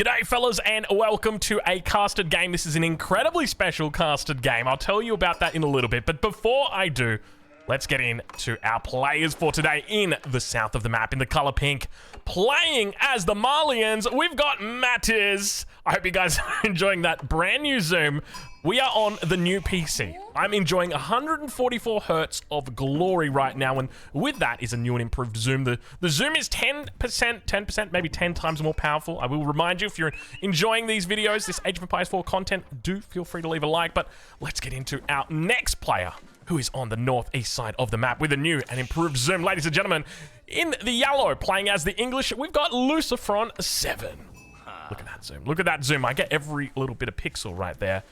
G'day fellas and welcome to a casted game. This is an incredibly special casted game. I'll tell you about that in a little bit, but before I do, let's get into our players for today in the south of the map in the color pink. Playing as the Malians, we've got Mattis. I hope you guys are enjoying that brand new zoom. We are on the new PC. I'm enjoying 144 hertz of glory right now, and with that is a new and improved zoom. The zoom is 10%, maybe 10 times more powerful. I will remind you, if you're enjoying these videos, this Age of Empires 4 content, do feel free to leave a like, but let's get into our next player, who is on the northeast side of the map with a new and improved zoom. Ladies and gentlemen, in the yellow, playing as the English, we've got Lucifron 7. Look at that zoom. Look at that zoom. I get every little bit of pixel right there.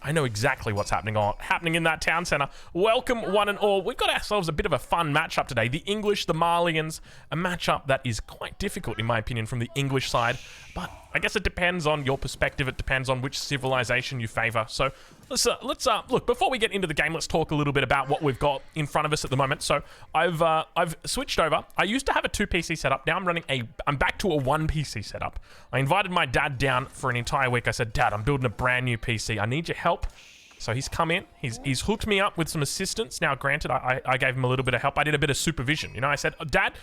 I know exactly what's happening in that town center. Welcome, one and all. We've got ourselves a bit of a fun matchup today. The English, the Malians, a matchup that is quite difficult, in my opinion, from the English side. But I guess it depends on your perspective. It depends on which civilization you favor. So let's look, before we get into the game, let's talk a little bit about what we've got in front of us at the moment. So I've switched over. I used to have a 2 PC setup. Now I'm back to a 1 PC setup. I invited my dad down for an entire week. I said, Dad, I'm building a brand new PC. I need your help. So he's come in, he's hooked me up with some assistance. Now, granted, I gave him a little bit of help. I did a bit of supervision. You know, I said, Dad,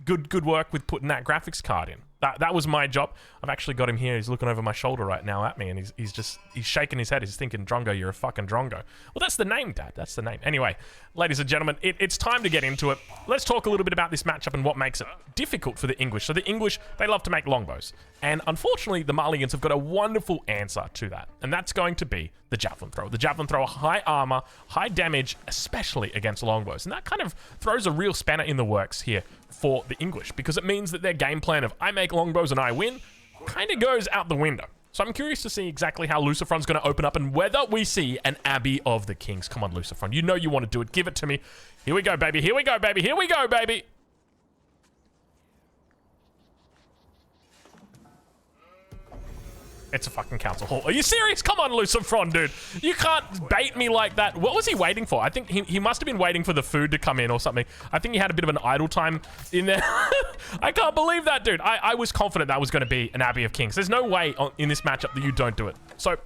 good work with putting that graphics card in. That was my job. I've actually got him here. He's looking over my shoulder right now at me, and he's shaking his head. He's thinking, Drongo, you're a fucking Drongo. Well, that's the name, Dad. That's the name. Anyway, ladies and gentlemen, it's time to get into it. Let's talk a little bit about this matchup and what makes it difficult for the English. So the English, they love to make longbows. And unfortunately, the Malians have got a wonderful answer to that. And that's going to be the javelin thrower. The javelin thrower, high armor, high damage, especially against longbows. And that kind of throws a real spanner in the works here for the English, because it means that their game plan of I make longbows and I win kind of goes out the window. So I'm curious to see exactly how Lucifron's going to open up and whether we see an Abbey of the Kings. Come on, Lucifron. You know you want to do it. Give it to me. Here we go, baby. Here we go, baby. Here we go, baby. It's a fucking council hall. Are you serious? Come on, Lucifron, dude. You can't bait me like that. What was he waiting for? I think he must have been waiting for the food to come in or something. I think he had a bit of an idle time in there. I can't believe that, dude. I was confident that was going to be an Abbey of Kings. There's no way in this matchup that you don't do it. So,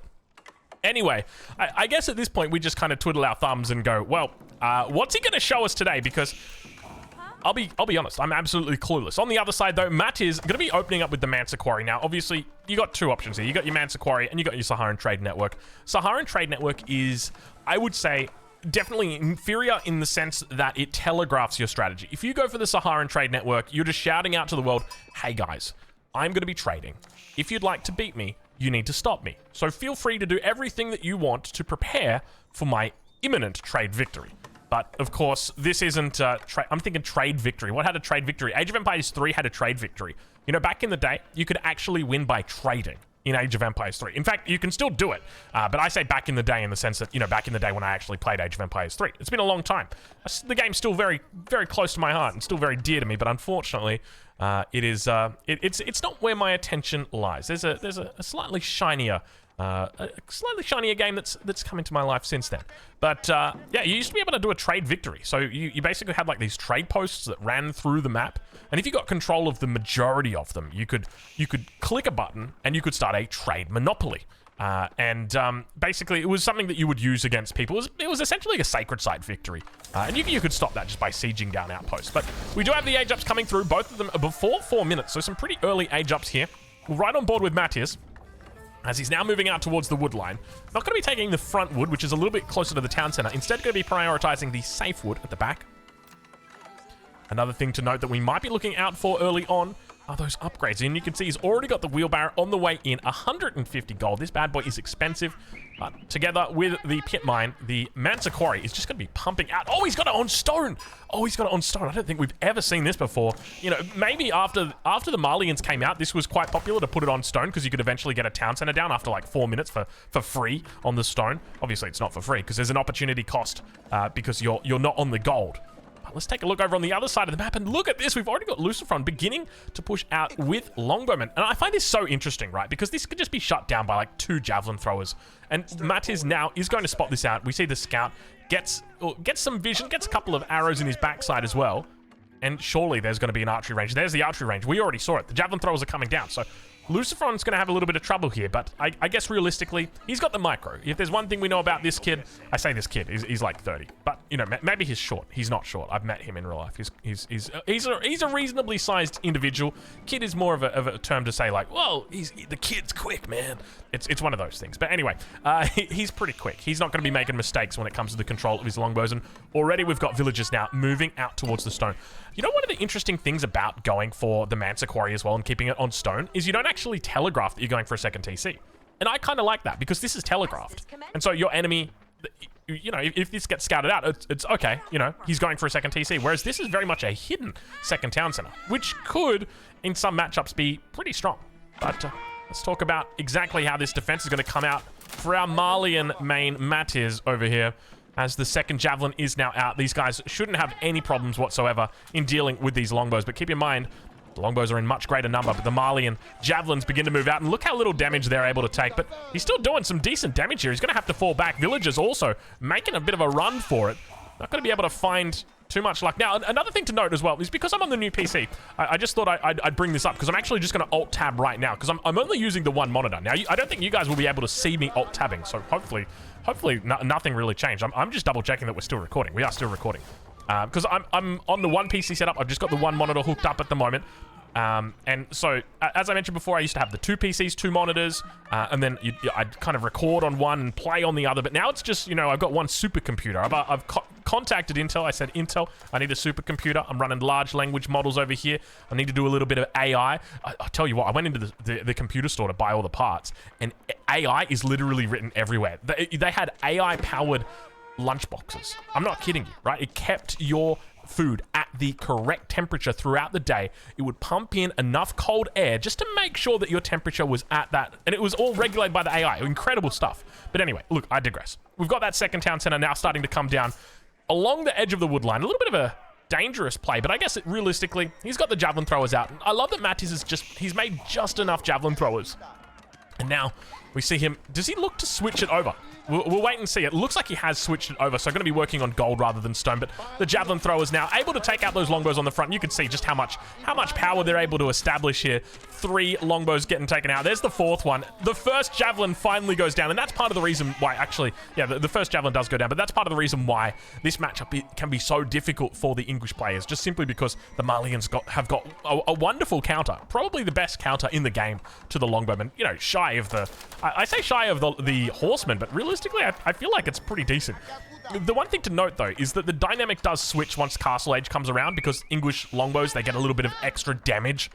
anyway, I guess at this point, we just kind of twiddle our thumbs and go, well, what's he going to show us today? Because I'll be honest, I'm absolutely clueless. On the other side, though, Matt is going to be opening up with the Mansa Quarry. Now, obviously, you got 2 options here. You got your Mansa Quarry and you got your Saharan Trade Network. Saharan Trade Network is, I would say, definitely inferior in the sense that it telegraphs your strategy. If you go for the Saharan Trade Network, you're just shouting out to the world, hey guys, I'm going to be trading. If you'd like to beat me, you need to stop me. So feel free to do everything that you want to prepare for my imminent trade victory. But, of course, this isn't, I'm thinking trade victory. What had a trade victory? Age of Empires 3 had a trade victory. You know, back in the day, you could actually win by trading in Age of Empires 3. In fact, you can still do it. But I say back in the day in the sense that, you know, back in the day when I actually played Age of Empires 3. It's been a long time. The game's still very, very close to my heart and still very dear to me. But unfortunately, it's not where my attention lies. There's a slightly shinier game that's come into my life since then. But yeah, you used to be able to do a trade victory. So you basically had like these trade posts that ran through the map, and if you got control of the majority of them, you could click a button and you could start a trade monopoly. Basically, it was something that you would use against people. It was essentially a sacred site victory. And you could stop that just by sieging down outposts. But we do have the age ups coming through. Both of them are before 4 minutes, so some pretty early age ups here. We're right on board with Matthias, as he's now moving out towards the wood line. Not going to be taking the front wood, which is a little bit closer to the town center. Instead, going to be prioritizing the safe wood at the back. Another thing to note that we might be looking out for early on are those upgrades. And you can see he's already got the wheelbarrow on the way in. 150 gold. This bad boy is expensive. But together with the pit mine, the Mansa Quarry is just going to be pumping out. Oh, he's got it on stone. Oh, he's got it on stone. I don't think we've ever seen this before. You know, maybe after the Malians came out, this was quite popular to put it on stone because you could eventually get a town center down after like 4 minutes for free on the stone. Obviously, it's not for free because there's an opportunity cost because you're not on the gold. Let's take a look over on the other side of the map and look at this. We've already got Lucifron beginning to push out with longbowmen. And I find this so interesting, right? Because this could just be shut down by like 2 javelin throwers. And Mattis now is going to spot this out. We see the scout gets some vision, gets a couple of arrows in his backside as well. And surely there's going to be an archery range. There's the archery range. We already saw it. The javelin throwers are coming down. So Lucifron's going to have a little bit of trouble here, but I guess realistically, he's got the micro. If there's one thing we know about this kid, I say this kid, he's like 30. But, you know, maybe he's short. He's not short. I've met him in real life. He's a reasonably sized individual. Kid is more of a term to say like, well, the kid's quick, man. It's one of those things. But anyway, he's pretty quick. He's not going to be making mistakes when it comes to the control of his longbows. And already we've got villagers now moving out towards the stone. You know, one of the interesting things about going for the Mansa Quarry as well and keeping it on stone is you don't actually telegraph that you're going for a second TC. And I kind of like that because this is telegraphed. And so your enemy, you know, if this gets scouted out, it's okay, you know, he's going for a second TC. Whereas this is very much a hidden second town center, which could, in some matchups, be pretty strong. But let's talk about exactly how this defense is going to come out for our Malian main Matiz over here. As the second javelin is now out, these guys shouldn't have any problems whatsoever in dealing with these longbows. But keep in mind, the longbows are in much greater number, but the Malian javelins begin to move out. And look how little damage they're able to take. But he's still doing some decent damage here. He's going to have to fall back. Villagers also making a bit of a run for it. Not going to be able to find too much luck. Now, another thing to note as well is because I'm on the new PC, I just thought I'd bring this up because I'm actually just going to alt-tab right now because I'm only using the one monitor. Now, I don't think you guys will be able to see me alt-tabbing, so hopefully nothing really changed. I'm just double-checking that we're still recording. We are still recording. Because I'm on the one PC setup. I've just got the one monitor hooked up at the moment. And so, as I mentioned before, I used to have the two PCs, two monitors, and then I'd kind of record on one and play on the other. But now it's just, you know, I've got one supercomputer. I've contacted Intel. I said, Intel, I need a supercomputer. I'm running large language models over here. I need to do a little bit of AI. I'll tell you what, I went into the computer store to buy all the parts, and AI is literally written everywhere. They had AI-powered lunchboxes. I'm not kidding you, right? It kept your food at the correct temperature throughout the day. It would pump in enough cold air just to make sure that your temperature was at that, and it was all regulated by the AI. Incredible stuff. But anyway, look, I digress. We've got that second town center now starting to come down along the edge of the wood line. A little bit of a dangerous play, but I guess realistically, he's got the javelin throwers out. I love that Mattis he's made just enough javelin throwers. And now we see him. Does he look to switch it over? We'll wait and see. It looks like he has switched it over, so going to be working on gold rather than stone. But the javelin throwers now able to take out those longbows on the front. You can see just how much power they're able to establish here. 3 longbows getting taken out. There's the 4th one. The first javelin finally goes down, and that's part of the reason why, actually, yeah, the first javelin does go down, but that's part of the reason why this matchup can be so difficult for the English players, just simply because the Malians have got a wonderful counter, probably the best counter in the game to the longbowmen. You know, shy of the, I say shy of the horsemen, but realistically, I feel like it's pretty decent. The one thing to note, though, is that the dynamic does switch once Castle Age comes around, because English longbows, they get a little bit of extra damage,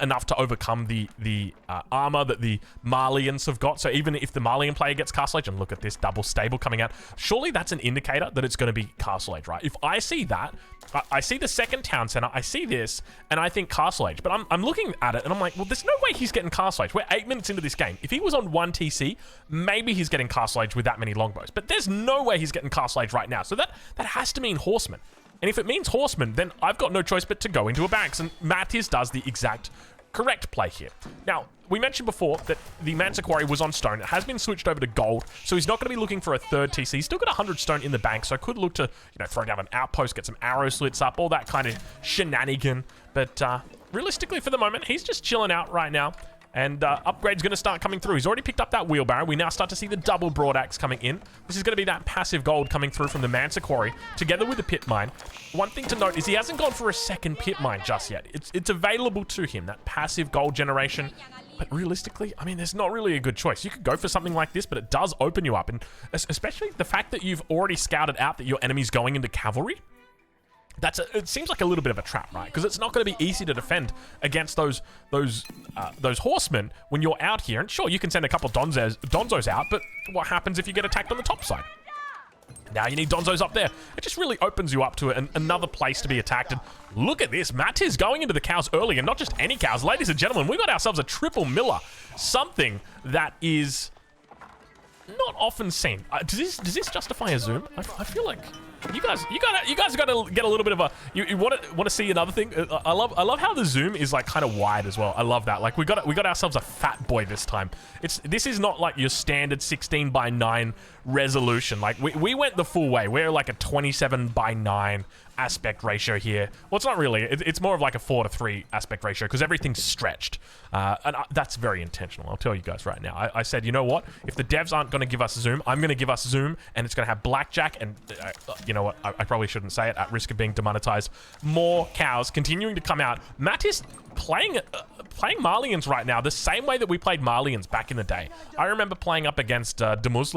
enough to overcome the armor that the Malians have got. So even if the Malian player gets Castle Age, and look at this double stable coming out, surely that's an indicator that it's going to be Castle Age, right? If I see that, I see the second town center, I see this, and I think Castle Age, but I'm looking at it, and I'm like, well, there's no way he's getting Castle Age. We're 8 minutes into this game. If he was on 1 TC, maybe he's getting Castle Age with that many longbows, but there's no way he's getting Castle Age right now. So that has to mean horseman. And if it means horseman, then I've got no choice but to go into a banks. And Mattis does the exact correct play here. Now, we mentioned before that the Mansa Quarry was on stone. It has been switched over to gold, so he's not going to be looking for a 3rd TC. He's still got 100 stone in the bank, so could look to, you know, throw down an outpost, get some arrow slits up, all that kind of shenanigan. But realistically, for the moment, he's just chilling out right now. And upgrade's going to start coming through. He's already picked up that wheelbarrow. We now start to see the double broadaxe coming in. This is going to be that passive gold coming through from the Mansa Quarry, together with the pit mine. One thing to note is he hasn't gone for a second pit mine just yet. It's available to him, that passive gold generation. But realistically, I mean, there's not really a good choice. You could go for something like this, but it does open you up. And especially the fact that you've already scouted out that your enemy's going into cavalry. It seems like a little bit of a trap, right? Because it's not going to be easy to defend against those horsemen when you're out here. And sure, you can send a couple Donzos out, but what happens if you get attacked on the top side? Now you need Donzos up there. It just really opens you up to another place to be attacked. And look at this. Matt is going into the cows early, and not just any cows. Ladies and gentlemen, we got ourselves a triple Miller. Something that is not often seen. Does this justify a zoom? I feel like you guys got to get a little bit of a. You want to see another thing? I love how the zoom is like kind of wide as well. I love that. Like we got ourselves a fat boy this time. This is not like your standard 16:9 resolution. Like we went the full way. We're like a 27:9 aspect ratio here. Well, it's not really. It's more of like a 4:3 aspect ratio because everything's stretched. That's very intentional. I'll tell you guys right now. I said, you know what? If the devs aren't going to give us zoom, I'm going to give us zoom, and it's going to have blackjack and, you know what? I probably shouldn't say it at risk of being demonetized. More cows continuing to come out. Matt is playing Malians right now the same way that we played Malians back in the day. I remember playing up against Demus.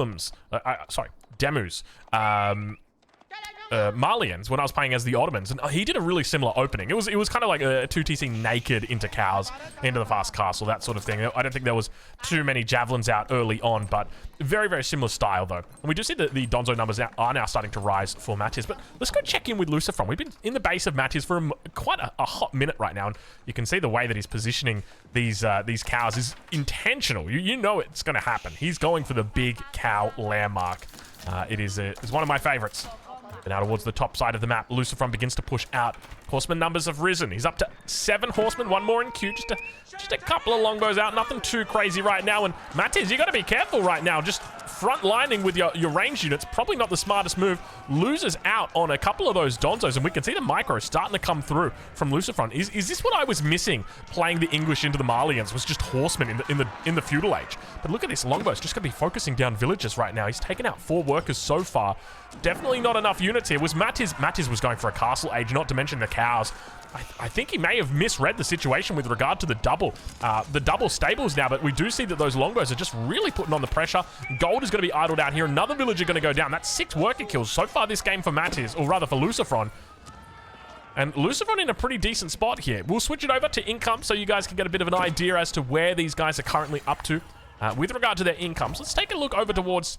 Malians when I was playing as the Ottomans, and he did a really similar opening. It was kind of like a 2TC naked into cows, into the fast castle, that sort of thing. I don't think there was too many javelins out early on, but very, very similar style though. And we do see that the Donzo numbers are now starting to rise for Mattis, but let's go check in with Lucifron. We've been in the base of Mattis for quite a hot minute right now, and you can see the way that he's positioning these cows is intentional. You know it's going to happen. He's going for the big cow landmark. It's one of my favorites. And now towards the top side of the map, Lucifron begins to push out. Horseman numbers have risen. He's up to 7 horsemen, 1 more in queue. Just a couple of longbows out. Nothing too crazy right now. And Mattis, you got to be careful right now. Just front lining with your range units. Probably not the smartest move. Loses out on a couple of those Donzos. And we can see the micro starting to come through from Lucifron. Is this what I was missing playing the English into the Malians? Was just horsemen in the feudal age. But look at this longbows. Just going to be focusing down villages right now. He's taken out 4 workers so far. Definitely not enough units here. Was Mattis was going for a castle age, not to mention the cows. I think he may have misread the situation with regard to the double stables now, but we do see that those longbows are just really putting on the pressure. Gold is going to be idled out here. Another villager going to go down. That's 6 worker kills so far this game for Mattis, or rather for Lucifron. And Lucifron in a pretty decent spot here. We'll switch it over to income so you guys can get a bit of an idea as to where these guys are currently up to with regard to their incomes. Let's take a look over towards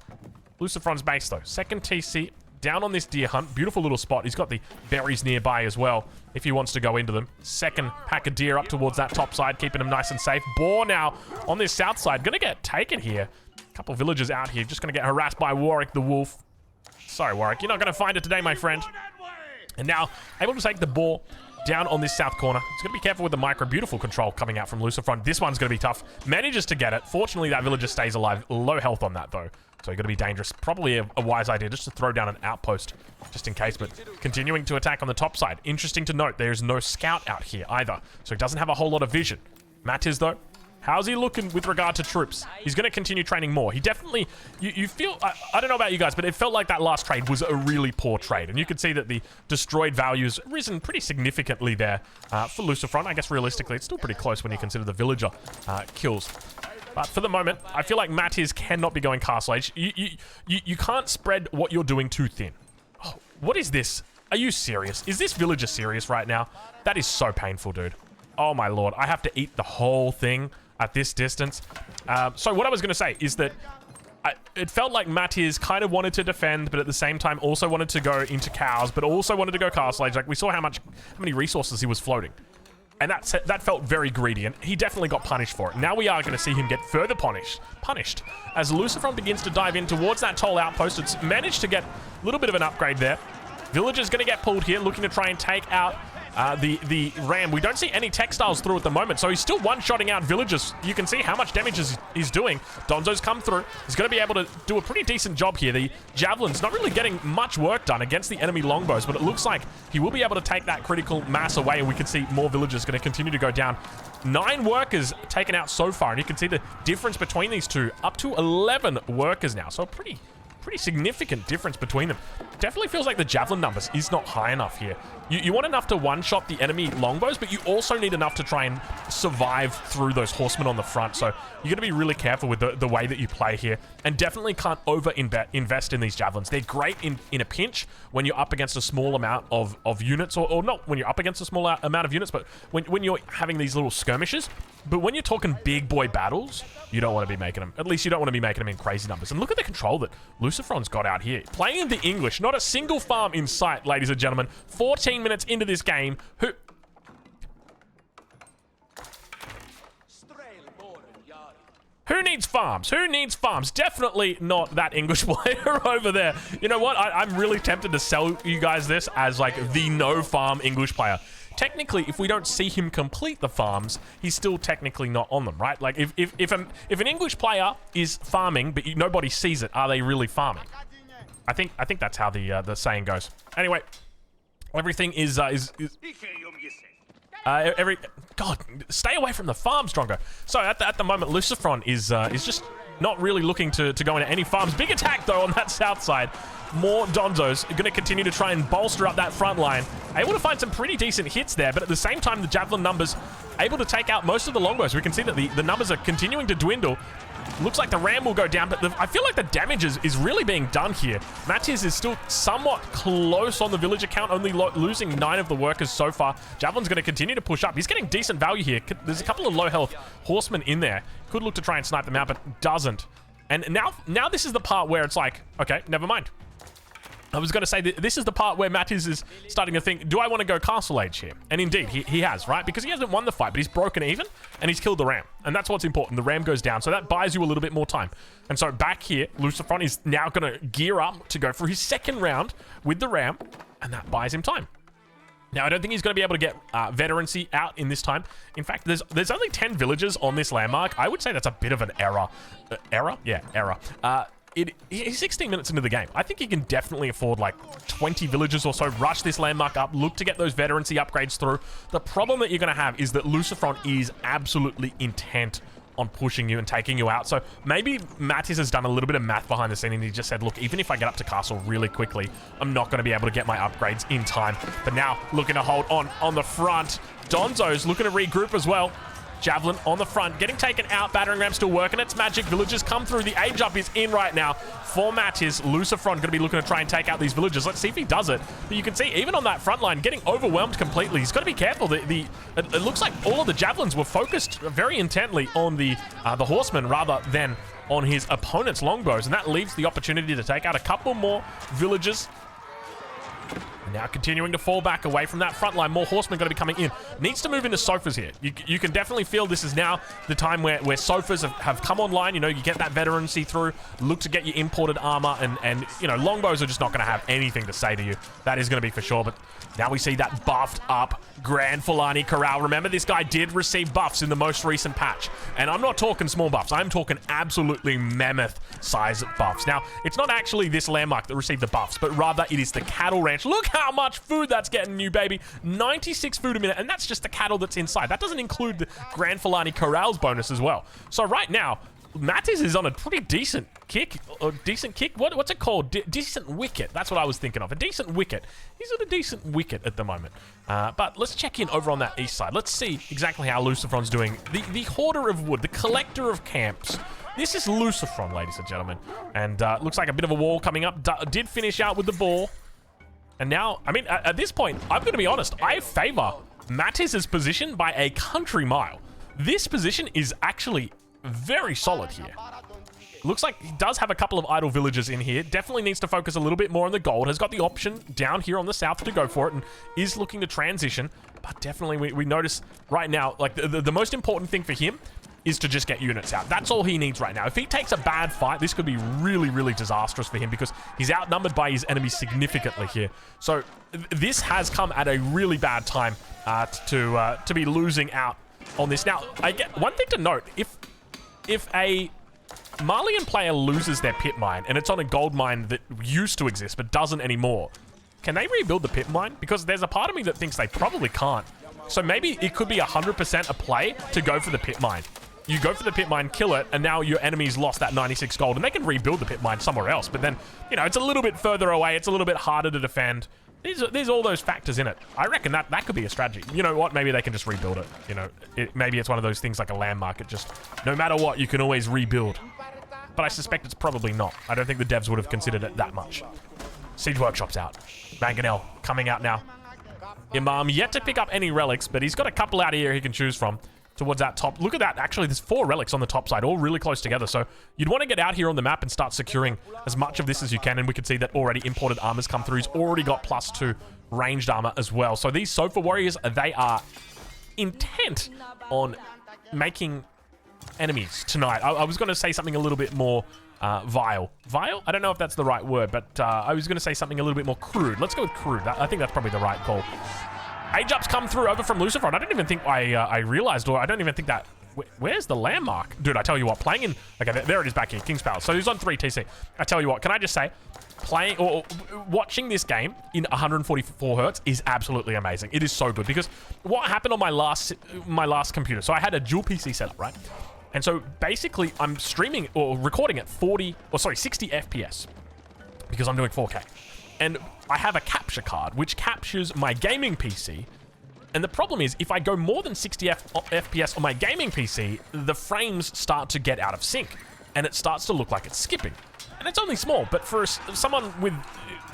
Lucifron's base though. Second TC down on this deer hunt. Beautiful little spot. He's got the berries nearby as well if he wants to go into them. Second pack of deer up towards that top side, keeping him nice and safe. Boar now on this south side. Gonna get taken here. A couple villagers out here. Just gonna get harassed by Warwick the wolf. Sorry, Warwick. You're not gonna find it today, my friend. And now able to take the boar down on this south corner. He's going to be careful with the micro. Beautiful control coming out from Lucifron. This one's going to be tough. Manages to get it. Fortunately, that villager stays alive. Low health on that, though. So you're going to be dangerous. Probably a wise idea just to throw down an outpost just in case. But continuing to attack on the top side. Interesting to note, there's no scout out here either. So he doesn't have a whole lot of vision. Mattis, though, how's he looking with regard to troops? He's going to continue training more. He definitely, you feel, I don't know about you guys, but it felt like that last trade was a really poor trade. And you could see that the destroyed values risen pretty significantly there for Lucifron. I guess realistically, it's still pretty close when you consider the villager kills. But for the moment, I feel like Mattis cannot be going castle age. You can't spread what you're doing too thin. Oh, what is this? Are you serious? Is this villager serious right now? That is so painful, dude. Oh my lord, I have to eat the whole thing at this distance. So what I was going to say is that it felt like Mattis kind of wanted to defend, but at the same time also wanted to go into cows, but also wanted to go castle age. Like, we saw how many resources he was floating. And that felt very greedy, and he definitely got punished for it. Now we are going to see him get further punished as Lucifron begins to dive in towards that toll outpost. It's managed to get a little bit of an upgrade there. Villager's going to get pulled here, looking to try and take out the ram. We don't see any textiles through at the moment, so he's still one-shotting out villagers. You can see how much damage he's doing. Donzo's come through. He's going to be able to do a pretty decent job here. The javelin's not really getting much work done against the enemy longbows, but it looks like he will be able to take that critical mass away, and we can see more villagers going to continue to go down. 9 workers taken out so far, and you can see the difference between these two, up to 11 workers now. So pretty significant difference between them. Definitely feels like the javelin numbers is not high enough here. You want enough to one-shot the enemy longbows, but you also need enough to try and survive through those horsemen on the front. So you're going to be really careful with the way that you play here, and definitely can't over-invest in these javelins. They're great in a pinch when you're up against a small amount of units, or not when you're up against a small amount of units, but when you're having these little skirmishes. But when you're talking big boy battles, you don't want to be making them. At least you don't want to be making them in crazy numbers. And look at the control that Lucifron's got out here. Playing the English, not a single farm in sight, ladies and gentlemen. 14 minutes into this game. Who needs farms? Who needs farms? Definitely not that English player over there. You know what? I'm really tempted to sell you guys this as like the no farm English player. Technically, if we don't see him complete the farms, he's still technically not on them, right? Like, if an English player is farming, but nobody sees it, are they really farming? I think that's how the saying goes. Anyway, Everything is God, stay away from the farm, Strongo. So at the moment, Lucifron is just not really looking to go into any farms. Big attack, though, on that south side. More Donzos are going to continue to try and bolster up that front line. Able to find some pretty decent hits there, but at the same time, the Javelin numbers able to take out most of the longbows. We can see that the numbers are continuing to dwindle. Looks like the ram will go down, but I feel like the damage is really being done here. Mattis is still somewhat close on the villager count, only losing 9 of the workers so far. Javelin's going to continue to push up. He's getting decent value here. There's a couple of low health horsemen in there. Could look to try and snipe them out, but doesn't. And now this is the part where it's like, okay, never mind. I was going to say that this is the part where Mattis is starting to think, do I want to go Castle Age here? And indeed, he has, right? Because he hasn't won the fight, but he's broken even, and he's killed the ram. And that's what's important. The ram goes down, so that buys you a little bit more time. And so back here, Lucifron is now going to gear up to go for his second round with the ram, and that buys him time. Now, I don't think he's going to be able to get veterancy out in this time. In fact, there's only 10 villagers on this landmark. I would say that's a bit of an error. Error? Yeah, error. He's 16 minutes into the game. I think he can definitely afford like 20 villagers or so, rush this landmark up, look to get those veterancy upgrades through. The problem that you're going to have is that Lucifron is absolutely intent on pushing you and taking you out. So maybe Mattis has done a little bit of math behind the scene and he just said, look, even if I get up to castle really quickly, I'm not going to be able to get my upgrades in time. But now looking to hold on the front. Donzo's looking to regroup as well. Javelin on the front, getting taken out. Battering ram still working. It's magic. Villagers come through. The age up is in right now for Mattis. Lucifron going to be looking to try and take out these villagers. Let's see if he does it. But you can see, even on that front line, getting overwhelmed completely. He's got to be careful. It looks like all of the javelins were focused very intently on the horsemen rather than on his opponent's longbows. And that leaves the opportunity to take out a couple more villagers. Now continuing to fall back away from that front line. More horsemen going to be coming in. Needs to move into sofas here. You can definitely feel this is now the time where sofas have come online. You know, you get that veterancy through. Look to get your imported armor. And you know, longbows are just not going to have anything to say to you. That is going to be for sure. But now we see that buffed up Grand Fulani Corral. Remember, this guy did receive buffs in the most recent patch. And I'm not talking small buffs. I'm talking absolutely mammoth size buffs. Now, it's not actually this landmark that received the buffs, but rather it is the cattle ranch. Look how much food that's getting you, baby. 96 food a minute, and that's just the cattle that's inside. That doesn't include the Grand Fulani Corrals bonus as well. So right now, Mattis is on a pretty decent kick. What's it called? Decent wicket. That's what I was thinking of. A decent wicket. He's on a decent wicket at the moment. But let's check in over on that east side. Let's see exactly how Lucifron's doing. The hoarder of wood, the collector of camps. This is Lucifron, ladies and gentlemen. And looks like a bit of a wall coming up. Did finish out with the ball. And now, I mean, at this point, I'm going to be honest. I favor Mattis's position by a country mile. This position is actually very solid here. Looks like he does have a couple of idle villagers in here. Definitely needs to focus a little bit more on the gold. Has got the option down here on the south to go for it and is looking to transition. But definitely we notice right now, like the most important thing for him is to just get units out. That's all he needs right now. If he takes a bad fight, this could be really, really disastrous for him because he's outnumbered by his enemies significantly here. So this has come at a really bad time to be losing out on this. Now, I get one thing to note. If a Malian player loses their pit mine and it's on a gold mine that used to exist but doesn't anymore, can they rebuild the pit mine? Because there's a part of me that thinks they probably can't. So maybe it could be 100% a play to go for the pit mine. You go for the pit mine, kill it, and now your enemy's lost that 96 gold, and they can rebuild the pit mine somewhere else. But then, you know, it's a little bit further away. It's a little bit harder to defend. There's all those factors in it. I reckon that could be a strategy. You know what? Maybe they can just rebuild it. You know, maybe it's one of those things like a landmark. It just, no matter what, you can always rebuild. But I suspect it's probably not. I don't think the devs would have considered it that much. Siege Workshop's out. Mangonel coming out now. Imam yet to pick up any relics, but he's got a couple out here he can choose from. Towards that top. Look at that. Actually, there's 4 relics on the top side, all really close together. So you'd want to get out here on the map and start securing as much of this as you can. And we can see that already imported armor's come through. He's already got +2 ranged armor as well. So these Sofa warriors, they are intent on making enemies tonight. I was going to say something a little bit more vile. Vile? I don't know if that's the right word, but I was going to say something a little bit more crude. Let's go with crude. I think that's probably the right call. Age ups come through over from Lucifron. I don't even think I realized, or I don't even think that Where's the landmark? Dude, I tell you what, playing in... Okay, there it is back here, King's Palace. So he's on 3 TC. I tell you what, can I just say, playing or watching this game in 144 hertz is absolutely amazing. It is so good because what happened on my last computer, so I had a dual PC setup, right? And so basically I'm streaming or recording at 60 FPS because I'm doing 4K. And I have a capture card which captures my gaming PC. And the problem is, if I go more than 60 FPS on my gaming PC, the frames start to get out of sync, and it starts to look like it's skipping. And it's only small, but for someone with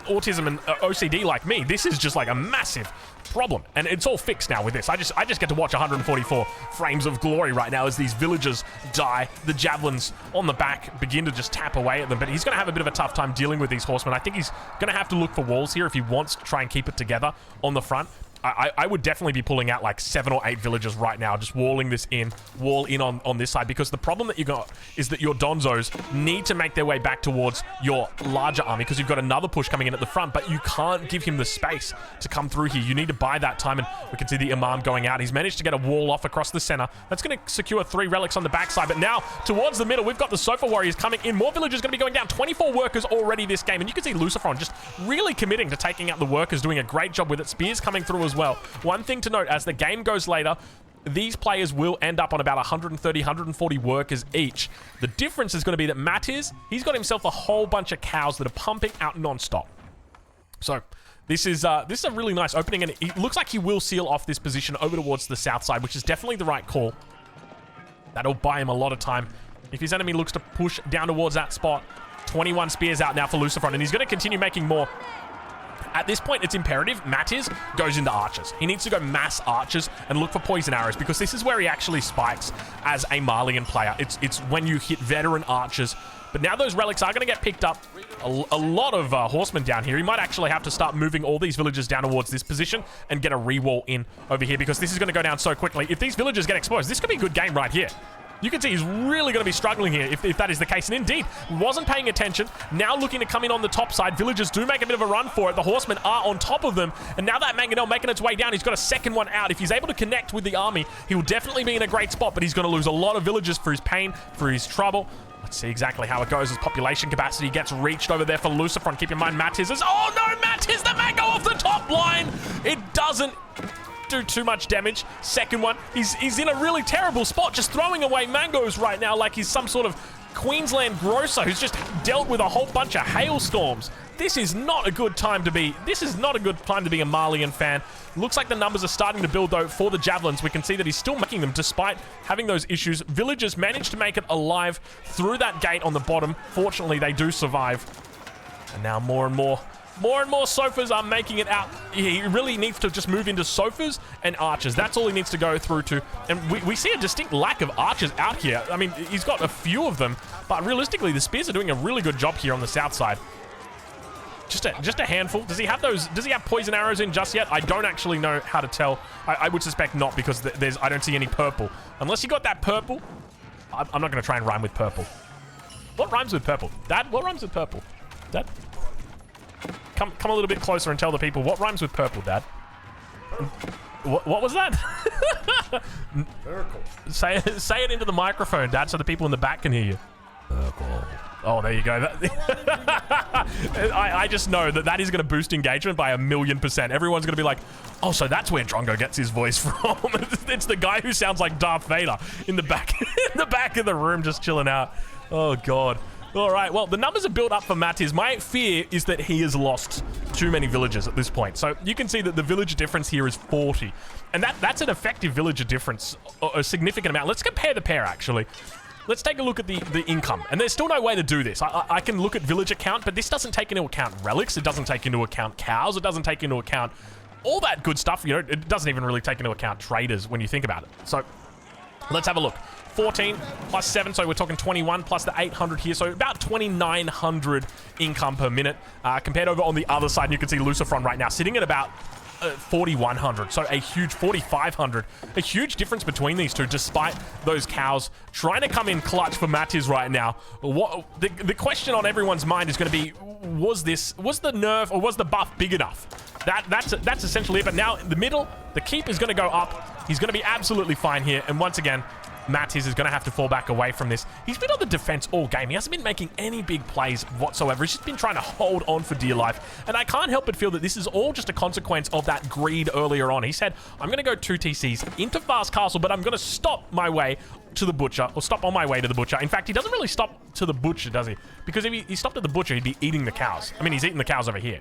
autism and OCD like me, this is just like a massive problem. And it's all fixed now with this. I just get to watch 144 frames of glory right now as these villagers die. The javelins on the back begin to just tap away at them, but he's going to have a bit of a tough time dealing with these horsemen. I think he's going to have to look for walls here if he wants to try and keep it together on the front. I would definitely be pulling out like 7 or 8 villagers right now, just walling this in, wall in on this side, because the problem that you got is that your Donzos need to make their way back towards your larger army because you've got another push coming in at the front, but you can't give him the space to come through here. You need to buy that time, and we can see the Imam going out. He's managed to get a wall off across the center. That's going to secure 3 relics on the backside, but now towards the middle, we've got the Sofa Warriors coming in. More villagers going to be going down. 24 workers already this game, and you can see Lucifron just really committing to taking out the workers, doing a great job with it. Spears coming through as well. One thing to note, as the game goes later, these players will end up on about 130, 140 workers each. The difference is going to be that Matiz, he's got himself a whole bunch of cows that are pumping out non-stop. So this is a really nice opening, and it looks like he will seal off this position over towards the south side, which is definitely the right call. That'll buy him a lot of time. If his enemy looks to push down towards that spot, 21 spears out now for Lucifron, and he's going to continue making more. At this point, it's imperative Matiz goes into archers. He needs to go mass archers and look for poison arrows, because this is where he actually spikes as a Malian player. It's when you hit veteran archers. But now those relics are going to get picked up. A lot of horsemen down here. He might actually have to start moving all these villagers down towards this position and get a re-wall in over here, because this is going to go down so quickly. If these villagers get exposed, this could be a good game right here. You can see he's really going to be struggling here if that is the case. And indeed, wasn't paying attention. Now looking to come in on the top side. Villagers do make a bit of a run for it. The horsemen are on top of them. And now that Mangonel making its way down, he's got a second one out. If he's able to connect with the army, he will definitely be in a great spot, but he's going to lose a lot of villagers for his pain, for his trouble. Let's see exactly how it goes as population capacity gets reached over there for Lucifron. Keep in mind, Matiz is... Oh no, Matiz, the Mango off the top line. It doesn't do too much damage. Second one, he's in a really terrible spot, just throwing away mangoes right now like he's some sort of Queensland grocer who's just dealt with a whole bunch of hailstorms. This is not a good time to be a Malian fan. Looks like the numbers are starting to build though for the javelins. We can see that he's still making them despite having those issues. Villagers managed to make it alive through that gate on the bottom. Fortunately, they do survive. And now more and more sofas are making it out. He really needs to just move into sofas and archers. That's all he needs to go through to. And we see a distinct lack of archers out here. I mean, he's got a few of them, but realistically, the spears are doing a really good job here on the south side. Just a handful. Does he have those? Does he have poison arrows in just yet? I don't actually know how to tell. I would suspect not, because I don't see any purple. Unless you got that purple. I'm not going to try and rhyme with purple. What rhymes with purple? Dad, what rhymes with purple? Dad? Come a little bit closer and tell the people what rhymes with purple, Dad. What was that? Purple. Say it into the microphone, Dad, so the people in the back can hear you. Purple. Oh, there you go. I just know that is going to boost engagement by 1,000,000%. Everyone's going to be like, oh, so that's where Drongo gets his voice from. It's the guy who sounds like Darth Vader in the back of the room, just chilling out. Oh, God. All right, well, the numbers are built up for Matiz. My fear is that he has lost too many villagers at this point. So you can see that the villager difference here is 40. And that's an effective villager difference, a significant amount. Let's compare the pair, actually. Let's take a look at the income. And there's still no way to do this. I can look at villager count, but this doesn't take into account relics. It doesn't take into account cows. It doesn't take into account all that good stuff. You know, it doesn't even really take into account traders when you think about it. So let's have a look. 14 plus 7, so we're talking 21 plus the 800 here, so about 2,900 income per minute. Compared over on the other side, you can see Lucifron right now sitting at about 4,100, so a huge 4,500. A huge difference between these two, despite those cows trying to come in clutch for Matiz right now. The question on everyone's mind is going to be, was the nerf or was the buff big enough? That's essentially it. But now in the middle, the keep is going to go up. He's going to be absolutely fine here, and once again, Mattis is going to have to fall back away from this. He's been on the defense all game. He hasn't been making any big plays whatsoever. He's just been trying to hold on for dear life. And I can't help but feel that this is all just a consequence of that greed earlier on. He said, I'm going to go 2 TCs into Fast Castle, but I'm going to stop my way to the Butcher, or stop on my way to the Butcher. In fact, he doesn't really stop to the Butcher, does he? Because if he stopped at the Butcher, he'd be eating the cows. I mean, he's eating the cows over here.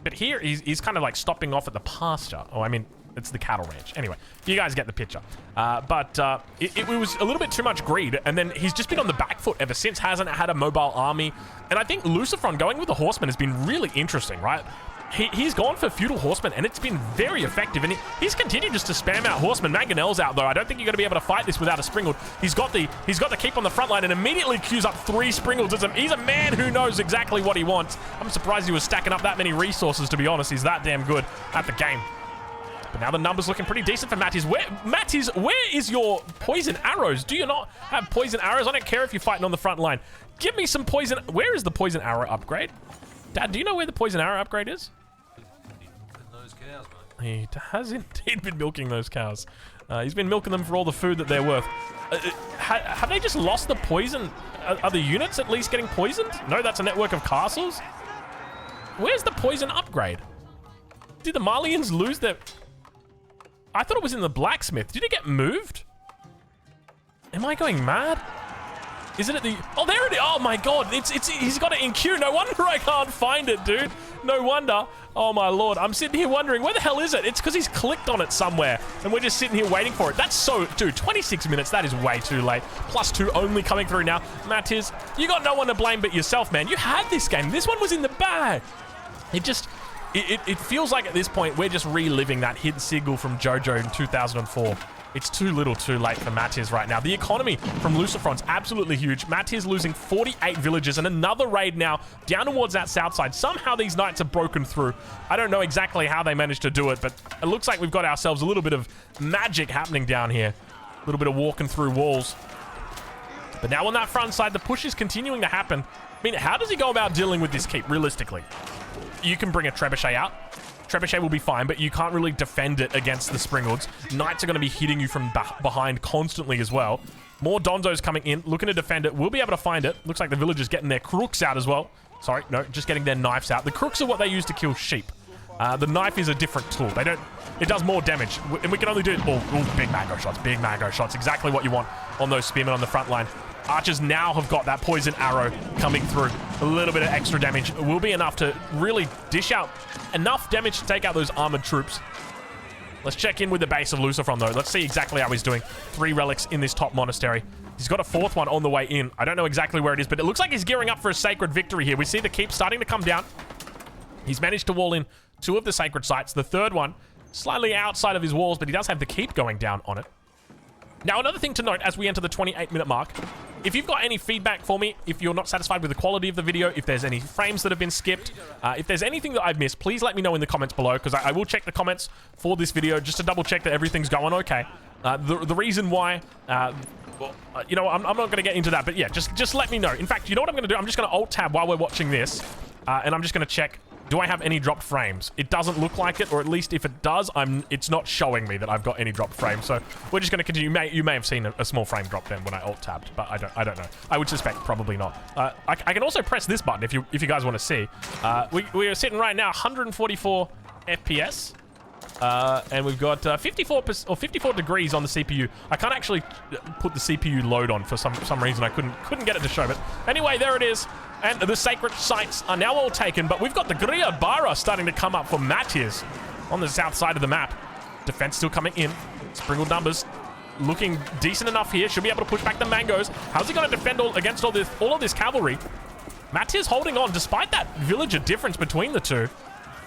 But here, he's kind of like stopping off at the pasture. Oh, I mean, it's the cattle ranch. Anyway, you guys get the picture. It was a little bit too much greed, and then he's just been on the back foot ever since, hasn't had a mobile army. And I think Lucifron going with the horseman has been really interesting, right? He's gone for feudal horseman, and it's been very effective. And he's continued just to spam out horseman. Mangonel's out, though. I don't think you're going to be able to fight this without a Springald. He's got the keep on the front line and immediately queues up 3 Springalds. He's a man who knows exactly what he wants. I'm surprised he was stacking up that many resources, to be honest. He's that damn good at the game. But now the numbers looking pretty decent for Mattis. Mattis, where is your poison arrows? Do you not have poison arrows? I don't care if you're fighting on the front line. Give me some poison. Where is the poison arrow upgrade? Dad, do you know where the poison arrow upgrade is? Those cows, He mate. has indeed been milking those cows. He's been milking them for all the food that they're worth. Have they just lost the poison? Are the units at least getting poisoned? No, that's a network of castles. Where's the poison upgrade? Did the Malians lose their... I thought it was in the blacksmith. Did it get moved? Am I going mad? Is it at the... Oh, there it is. Oh, my God. He's got it in queue. No wonder I can't find it, dude. No wonder. Oh, my Lord. I'm sitting here wondering, where the hell is it? It's because he's clicked on it somewhere, and we're just sitting here waiting for it. That's so... Dude, 26 minutes. That is way too late. +2 only coming through now. Mattis, you got no one to blame but yourself, man. You had this game. This one was in the bag. It just... It feels like at this point, we're just reliving that hidden signal from JoJo in 2004. It's too little too late for Mattis right now. The economy from Lucifron's absolutely huge. Mattis losing 48 villages and another raid now down towards that south side. Somehow these knights have broken through. I don't know exactly how they managed to do it, but it looks like we've got ourselves a little bit of magic happening down here. A little bit of walking through walls. But now on that front side, the push is continuing to happen. I mean, how does he go about dealing with this keep, realistically? You can bring a trebuchet out. Trebuchet will be fine, but you can't really defend it against the Springalds. Knights are going to be hitting you from behind constantly as well. More Donzos coming in, looking to defend it. We'll be able to find it. Looks like the villagers getting their crooks out as well. Sorry, no, just getting their knives out. The crooks are what they use to kill sheep. The knife is a different tool. It does more damage, and we can only do... Oh, big mango shots, big mango shots. Exactly what you want on those spearmen on the front line. Archers now have got that poison arrow coming through. A little bit of extra damage will be enough to really dish out enough damage to take out those armored troops. Let's check in with the base of Lucifron, though. Let's see exactly how he's doing. 3 relics in this top monastery. He's got a 4th one on the way in. I don't know exactly where it is, but it looks like he's gearing up for a sacred victory here. We see the keep starting to come down. He's managed to wall in 2 of the sacred sites. The 3rd one, slightly outside of his walls, but he does have the keep going down on it. Now, another thing to note as we enter the 28-minute mark, if you've got any feedback for me, if you're not satisfied with the quality of the video, if there's any frames that have been skipped, if there's anything that I've missed, please let me know in the comments below, because I will check the comments for this video just to double check that everything's going okay. The reason why, you know, I'm not going to get into that, but yeah, just let me know. In fact, you know what I'm going to do? I'm just going to Alt-Tab while we're watching this, and I'm just going to check, do I have any dropped frames? It doesn't look like it, or at least if it does, it's not showing me that I've got any dropped frames. So we're just going to continue. You may have seen a small frame drop then when I Alt-tabbed, but I don't know. I would suspect probably not. I can also press this button if you guys want to see. We are sitting right now 144 FPS. And we've got 54 degrees on the CPU. I can't actually put the CPU load on for some reason. I couldn't get it to show. But anyway, there it is. And the sacred sites are now all taken. But we've got the BRRRoken starting to come up for Mattis on the south side of the map. Defense still coming in. Springled numbers looking decent enough here. Should be able to push back the mangoes. How's he going to defend against all of this cavalry? Mattis holding on despite that villager difference between the two.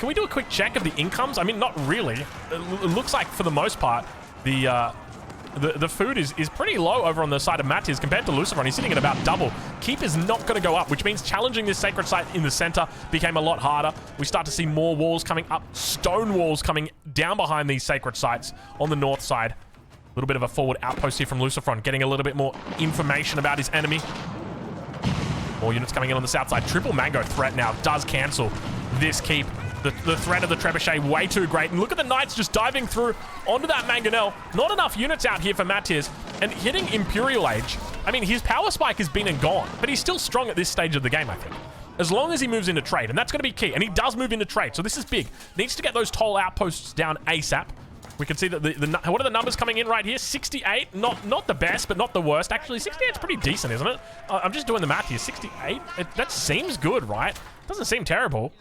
Can we do a quick check of the incomes? I mean, not really. It looks like, for the most part, the food is pretty low over on the side of Mattis compared to Lucifron. He's sitting at about double. Keep is not going to go up, which means challenging this sacred site in the center became a lot harder. We start to see more walls coming up, stone walls coming down behind these sacred sites on the north side. A little bit of a forward outpost here from Lucifron, getting a little bit more information about his enemy. More units coming in on the south side. Triple mango threat now does cancel this keep. The threat of the trebuchet way too great. And look at the knights just diving through onto that mangonel. Not enough units out here for Mattis. And hitting Imperial Age, I mean, his power spike has been and gone, but he's still strong at this stage of the game, I think. As long as he moves into trade, and that's going to be key. And he does move into trade, so this is big. Needs to get those toll outposts down ASAP. We can see that what are the numbers coming in right here? 68, not the best, but not the worst. Actually, 68 is pretty decent, isn't it? I'm just doing the math here. 68, that seems good, right? Doesn't seem terrible.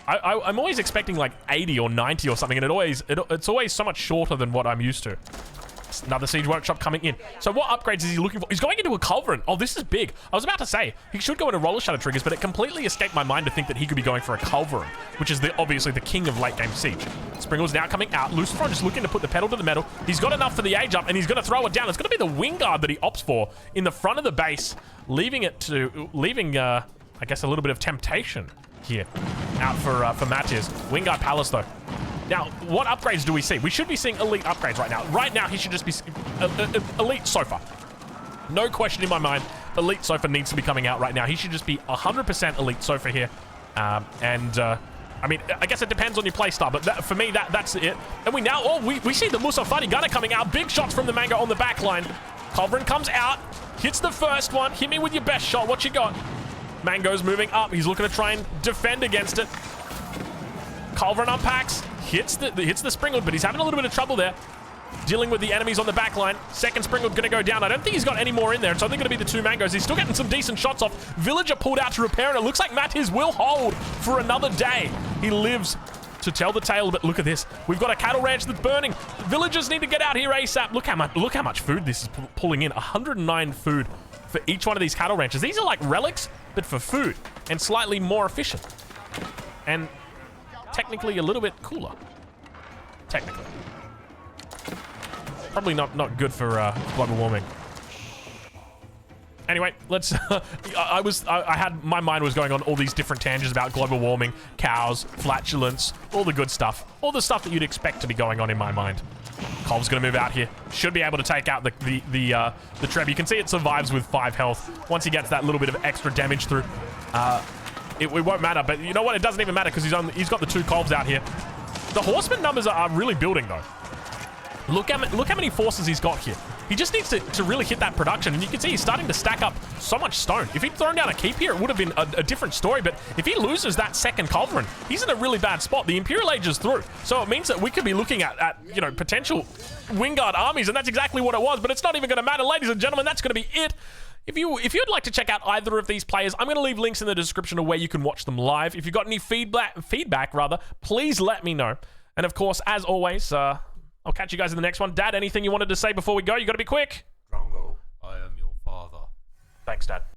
I'm always expecting like 80 or 90 or something, and it's always so much shorter than what I'm used to. Another siege workshop coming in. So what upgrades is he looking for? He's going into a culverin. Oh, this is big. I was about to say, he should go into roller shutter triggers, but it completely escaped my mind to think that he could be going for a culverin, which is obviously the king of late game siege. Springle's now coming out. Lucifer just looking to put the pedal to the metal. He's got enough for the age up, and he's going to throw it down. It's going to be the wing guard that he opts for in the front of the base, leaving, I guess, a little bit of temptation here out for Matches. Wingard Palace, though. Now, what upgrades do we see? We should be seeing elite upgrades right now. Right now, he should just be elite Sofa. No question in my mind, elite Sofa needs to be coming out right now. He should just be 100% elite Sofa here. I mean, I guess it depends on your playstyle, but for me, that's it. And we now, we see the Musafati Gunner coming out. Big shots from the Mango on the back line. Culverin comes out, hits the first one. Hit me with your best shot. What you got? Mango's moving up. He's looking to try and defend against it. Culverin unpacks, hits the Springwood, but he's having a little bit of trouble there. Dealing with the enemies on the back line. Second Springwood going to go down. I don't think he's got any more in there. It's only going to be the two Mangoes. He's still getting some decent shots off. Villager pulled out to repair, and it looks like Mattis will hold for another day. He lives to tell the tale, but look at this. We've got a cattle ranch that's burning. Villagers need to get out here ASAP. Look how much food this is pulling in. 109 food for each one of these cattle ranches. These are like relics, but for food and slightly more efficient. And technically a little bit cooler. Technically. Probably not good for global warming. Anyway, let's my mind was going on all these different tangents about global warming, cows, flatulence, all the good stuff. All the stuff that you'd expect to be going on in my mind. Colv's gonna move out here. Should be able to take out the Treb. You can see it survives with 5 health. Once he gets that little bit of extra damage through, it won't matter. But you know what? It doesn't even matter because he's got the 2 Colvs out here. The horseman numbers are really building though. Look how many forces he's got here. He just needs to really hit that production, and you can see he's starting to stack up so much stone. If he'd thrown down a keep here, it would have been a different story, but if he loses that second Culverin, he's in a really bad spot. The Imperial Age is through, so it means that we could be looking at you know, potential Wingard armies, and that's exactly what it was, but it's not even going to matter. Ladies and gentlemen, that's going to be it. If you'd like to check out either of these players, I'm going to leave links in the description of where you can watch them live. If you've got any feedback, please let me know. And of course, as always, I'll catch you guys in the next one. Dad, anything you wanted to say before we go? You got to be quick. Drongo, I am your father. Thanks, Dad.